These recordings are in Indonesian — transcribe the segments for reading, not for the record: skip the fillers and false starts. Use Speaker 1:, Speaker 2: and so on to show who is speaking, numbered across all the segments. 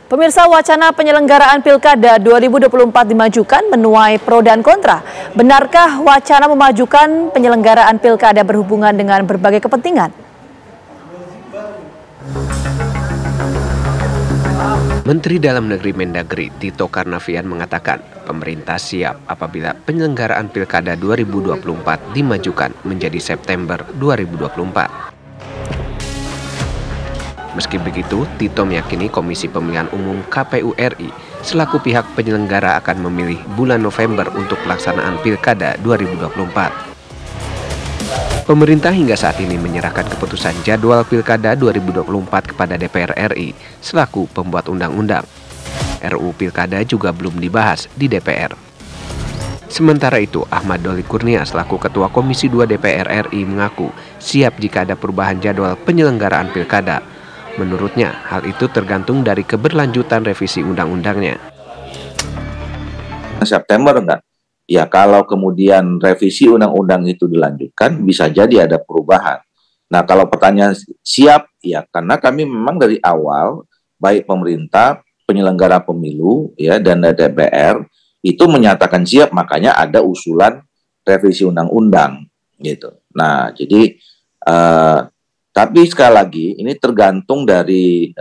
Speaker 1: Pemirsa, wacana penyelenggaraan Pilkada 2024 dimajukan menuai pro dan kontra. Benarkah wacana memajukan penyelenggaraan Pilkada berhubungan dengan berbagai kepentingan?
Speaker 2: Menteri Dalam Negeri Mendagri Tito Karnavian mengatakan pemerintah siap apabila penyelenggaraan Pilkada 2024 dimajukan menjadi September 2024. Meski begitu, Tito meyakini Komisi Pemilihan Umum KPU RI selaku pihak penyelenggara akan memilih bulan November untuk pelaksanaan Pilkada 2024. Pemerintah hingga saat ini menyerahkan keputusan jadwal Pilkada 2024 kepada DPR RI selaku pembuat undang-undang. RUU Pilkada juga belum dibahas di DPR. Sementara itu, Ahmad Doli Kurnia selaku Ketua Komisi 2 DPR RI mengaku siap jika ada perubahan jadwal penyelenggaraan Pilkada. Menurutnya, hal itu tergantung dari keberlanjutan revisi undang-undangnya.
Speaker 3: September enggak? Ya, kalau kemudian revisi undang-undang itu dilanjutkan, bisa jadi ada perubahan. Nah, kalau pertanyaan siap, ya karena kami memang dari awal, baik pemerintah, penyelenggara pemilu, ya dan DPR, itu menyatakan siap, makanya ada usulan revisi undang-undang, gitu. Nah, jadi tapi sekali lagi, ini tergantung dari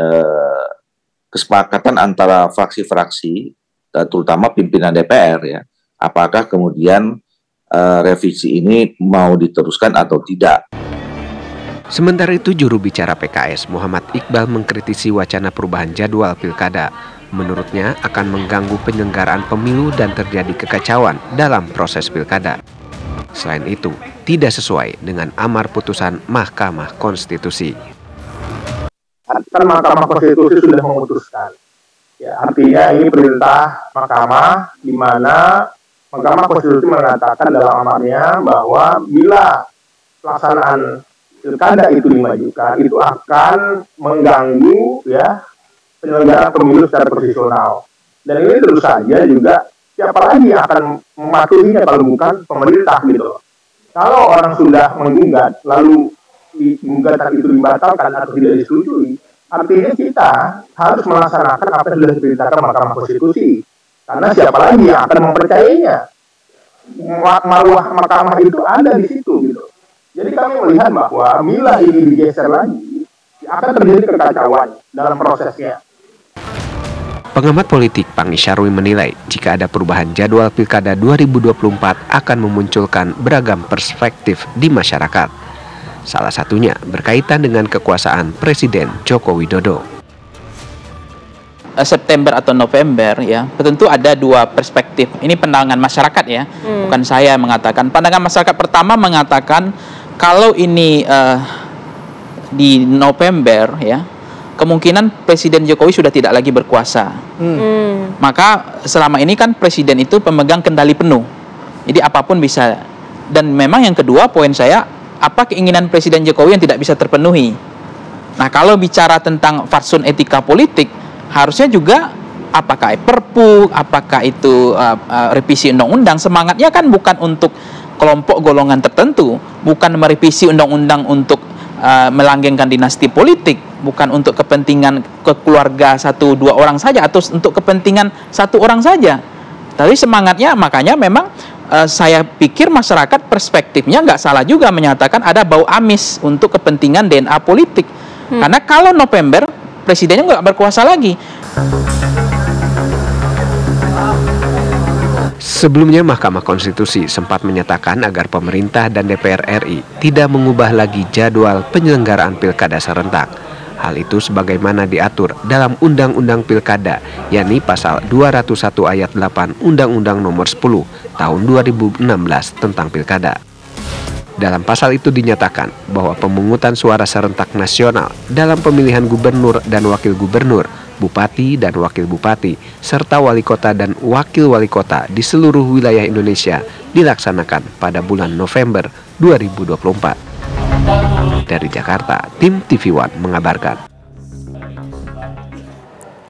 Speaker 3: kesepakatan antara fraksi-fraksi, terutama pimpinan DPR ya. Apakah kemudian revisi ini mau diteruskan atau tidak.
Speaker 2: Sementara itu, juru bicara PKS Muhammad Iqbal mengkritisi wacana perubahan jadwal Pilkada. Menurutnya akan mengganggu penyelenggaraan pemilu dan terjadi kekacauan dalam proses Pilkada. Selain itu, tidak sesuai dengan amar putusan Mahkamah Konstitusi.
Speaker 4: Kan Mahkamah Konstitusi sudah memutuskan. Ya, artinya ini perintah Mahkamah di mana Mahkamah Konstitusi mengatakan dalam amarnya bahwa bila pelaksanaan Pilkada itu dimajukan, itu akan mengganggu ya penyelenggaraan pemilu secara profesional. Dan ini tentu saja juga siapa lagi yang akan mematuhinya kalau bukan pemerintah gitu. Kalau orang sudah menggugat, lalu gugatan itu dibatalkan atau tidak disetujui, artinya kita harus melaksanakan apa yang sudah diperintahkan Mahkamah Konstitusi. Karena siapa lagi yang akan mempercayainya? Marwah Mahkamah itu ada di situ gitu. Jadi kami melihat bahwa bila ini digeser lagi, akan terjadi kekacauan dalam prosesnya.
Speaker 2: Pengamat politik Pang Isyarwi menilai jika ada perubahan jadwal Pilkada 2024 akan memunculkan beragam perspektif di masyarakat. Salah satunya berkaitan dengan kekuasaan Presiden Joko Widodo.
Speaker 5: September atau November ya, tentu ada dua perspektif. Ini pandangan masyarakat ya, bukan saya yang mengatakan. Pandangan masyarakat pertama mengatakan kalau ini di November ya, kemungkinan Presiden Jokowi sudah tidak lagi berkuasa. Maka selama ini kan Presiden itu pemegang kendali penuh. Jadi apapun bisa. Dan memang yang kedua poin saya, apa keinginan Presiden Jokowi yang tidak bisa terpenuhi? Nah, kalau bicara tentang fatsun etika politik, harusnya juga apakah Perpu, apakah itu revisi undang-undang, semangatnya kan bukan untuk kelompok golongan tertentu, bukan merevisi undang-undang untuk melanggengkan dinasti politik, bukan untuk kepentingan keluarga 1-2 orang saja atau untuk kepentingan 1 orang saja. Tapi semangatnya, makanya memang saya pikir masyarakat perspektifnya nggak salah juga menyatakan ada bau amis untuk kepentingan DNA politik. Karena kalau November presidennya nggak berkuasa lagi.
Speaker 2: Sebelumnya, Mahkamah Konstitusi sempat menyatakan agar pemerintah dan DPR RI tidak mengubah lagi jadwal penyelenggaraan Pilkada serentak. Hal itu sebagaimana diatur dalam Undang-Undang Pilkada, yakni Pasal 201 Ayat 8 Undang-Undang Nomor 10 Tahun 2016 tentang Pilkada. Dalam pasal itu dinyatakan bahwa pemungutan suara serentak nasional dalam pemilihan gubernur dan wakil gubernur, bupati dan wakil bupati, serta wali kota dan wakil wali kota di seluruh wilayah Indonesia dilaksanakan pada bulan November 2024. Dari Jakarta, tim TV One mengabarkan.